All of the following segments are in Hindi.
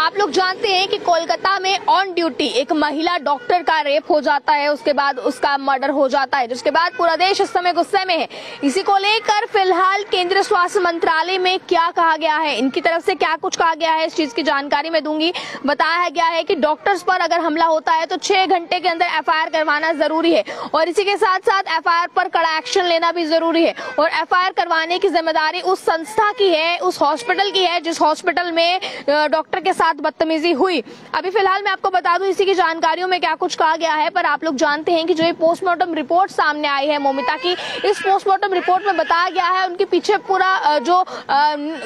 आप लोग जानते हैं कि कोलकाता में ऑन ड्यूटी एक महिला डॉक्टर का रेप हो जाता है, उसके बाद उसका मर्डर हो जाता है, जिसके बाद पूरा देश इस समय गुस्से में है। इसी को लेकर फिलहाल केंद्रीय स्वास्थ्य मंत्रालय में क्या कहा गया है, इनकी तरफ से क्या कुछ कहा गया है, इस चीज की जानकारी मैं दूंगी। बताया गया है कि डॉक्टर्स पर अगर हमला होता है तो 6 घंटे के अंदर एफआईआर करवाना जरूरी है और इसी के साथ साथ एफआईआर पर कड़ा एक्शन लेना भी जरूरी है और एफआईआर करवाने की जिम्मेदारी उस संस्था की है, उस हॉस्पिटल की है जिस हॉस्पिटल में डॉक्टर के साथ बदतमीजी हुई। अभी फिलहाल मैं आपको बता दूं इसी की जानकारियों में क्या कुछ कहा गया है, पर आप लोग जानते हैं कि जो ये पोस्टमार्टम रिपोर्ट सामने आई है मौमिता की, इस पोस्टमार्टम रिपोर्ट में बताया गया है उनके पीछे पूरा जो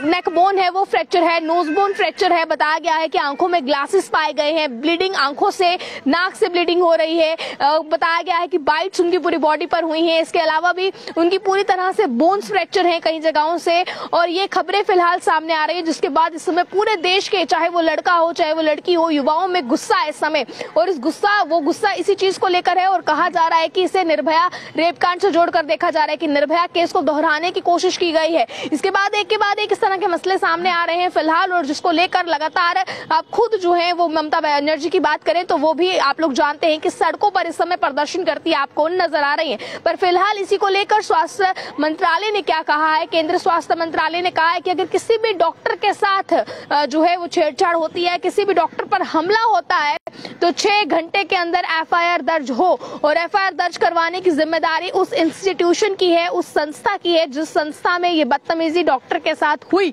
नेक बोन है वो फ्रैक्चर है, नोज बोन फ्रैक्चर है। बताया गया है कि आंखों में ग्लासेस पाए गए हैं, ब्लीडिंग आंखों से, नाक से ब्लीडिंग हो रही है। बताया गया है कि बाइट्स उनकी पूरी बॉडी पर हुई हैं। इसके अलावा भी उनकी पूरी तरह से बोन्स फ्रैक्चर हैं कई जगहों से और ये खबरें फिलहाल सामने आ रही है, जिसके बाद इस समय पूरे देश के, चाहे वो लड़का हो चाहे वो लड़की हो, युवाओं में गुस्सा है इस समय और इस गुस्सा इसी चीज को लेकर है और कहा जा रहा है कि इसे निर्भया रेप कांड से जोड़कर देखा जा रहा है कि निर्भया केस को दोहराने की कोशिश की गई है। इसके बाद एक के बाद एक इस तरह के मसले सामने आ रहे हैं फिलहाल और जिसको लेकर लगातार आप खुद जो है वो ममता बनर्जी की बात करें तो वो भी आप लोग जानते हैं कि सड़कों पर इस समय प्रदर्शन करती आपको नजर आ रही है। पर फिलहाल इसी को लेकर स्वास्थ्य मंत्रालय ने क्या कहा है, केंद्रीय स्वास्थ्य मंत्रालय ने कहा है कि अगर किसी भी डॉक्टर के साथ जो है वो छेड़छाड़ होती है, किसी भी डॉक्टर पर हमला होता है तो 6 घंटे के अंदर एफआईआर दर्ज हो और एफआईआर दर्ज करवाने की जिम्मेदारी उस इंस्टीट्यूशन की है, उस संस्था की है जिस संस्था में ये बदतमीजी डॉक्टर के साथ हुई,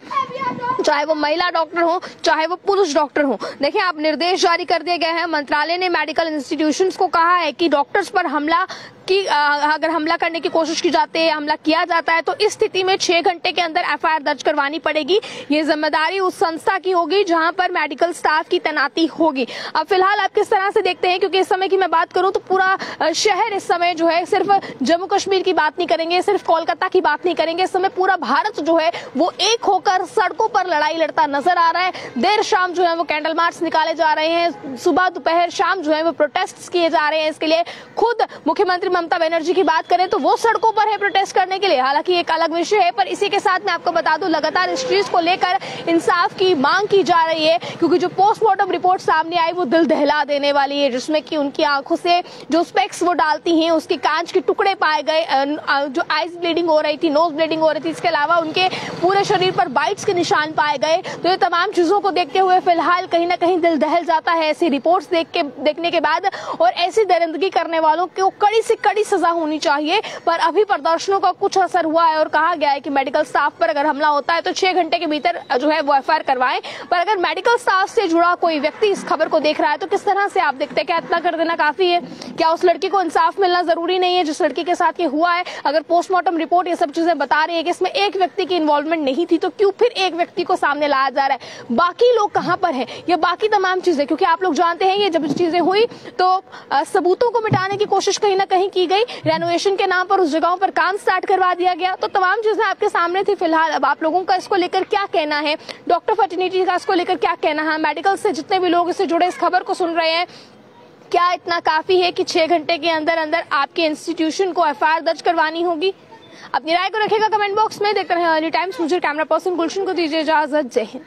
चाहे वो महिला डॉक्टर हो चाहे वो पुरुष डॉक्टर हो। देखिए आप निर्देश जारी कर दिए गए हैं। मंत्रालय ने मेडिकल इंस्टीट्यूशंस को कहा है कि डॉक्टर्स पर हमला कि अगर हमला करने की कोशिश की जाती है, हमला किया जाता है तो इस स्थिति में 6 घंटे के अंदर एफआईआर दर्ज करवानी पड़ेगी। ये जिम्मेदारी उस संस्था की होगी जहां पर मेडिकल स्टाफ की तैनाती होगी। अब फिलहाल आप किस तरह से देखते हैं, क्योंकि इस समय की मैं बात करूं तो पूरा शहर इस समय जो है, सिर्फ जम्मू कश्मीर की बात नहीं करेंगे, सिर्फ कोलकाता की बात नहीं करेंगे, इस समय पूरा भारत जो है वो एक होकर सड़कों पर लड़ाई लड़ता नजर आ रहा है। देर शाम जो है वो कैंडल मार्च निकाले जा रहे हैं, सुबह दोपहर शाम जो है वो प्रोटेस्ट किए जा रहे हैं। इसके लिए खुद मुख्यमंत्री ममता बनर्जी की बात करें तो वो सड़कों पर है प्रोटेस्ट करने के लिए, हालांकि एक अलग विषय है। पर इसी के साथ मैं आपको बता दूं लगातार इस चीज को लेकर इंसाफ की मांग की जा रही है, क्योंकि जो पोस्टमार्टम रिपोर्ट सामने आई वो दिल दहला देने वाली है, जिसमें कि उनकी आंखों से जो स्पेक्स वो डालती हैं उसके कांच के टुकड़े पाए गए, जो आइज ब्लीडिंग हो रही थी, नोज ब्लीडिंग हो रही थी, इसके अलावा उनके पूरे शरीर पर बाइट्स के निशान पाए गए। तो ये तमाम चीजों को देखते हुए फिलहाल कहीं ना कहीं दिल दहल जाता है ऐसी रिपोर्ट्स देखने के बाद और ऐसी दरिंदगी करने वालों को कड़ी से कड़ी सजा होनी चाहिए। पर अभी प्रदर्शनों का कुछ असर हुआ है और कहा गया है कि मेडिकल स्टाफ पर अगर हमला होता है तो 6 घंटे के भीतर जो है वो एफआईआर करवाएं। पर अगर मेडिकल स्टाफ से जुड़ा कोई व्यक्ति इस खबर को देख रहा है तो किस तरह से आप देखते हैं, क्या इतना कर देना काफी है? क्या उस लड़की को इंसाफ मिलना जरूरी नहीं है जिस लड़की के साथ ये हुआ है? अगर पोस्टमार्टम रिपोर्ट ये सब चीजें बता रही है कि इसमें एक व्यक्ति की इन्वॉल्वमेंट नहीं थी तो क्यों फिर एक व्यक्ति को सामने लाया जा रहा है? बाकी लोग कहां पर हैं? ये बाकी तमाम चीजें, क्योंकि आप लोग जानते हैं ये जब चीजें हुई तो सबूतों को मिटाने की कोशिश कहीं ना कहीं की गई, रेनोवेशन के नाम पर उस जगहों पर काम स्टार्ट करवा दिया गया। तो तमाम चीजें आपके सामने थी। फिलहाल अब आप लोगों का इसको लेकर क्या कहना है, डॉक्टर फर्टिनिटी का इसको लेकर क्या कहना है, मेडिकल से जितने भी लोग इससे जुड़े इस खबर को सुन रहे हैं, क्या इतना काफी है कि 6 घंटे के अंदर अंदर आपके इंस्टीट्यूशन को एफआईआर दर्ज करवानी होगी? अपनी राय को रखेगा कमेंट बॉक्स में। देखते रहें अर्ली टाइम्स। मुझे कैमरा पर्सन गुलशन को दीजिए इजाजत। जय हिंद।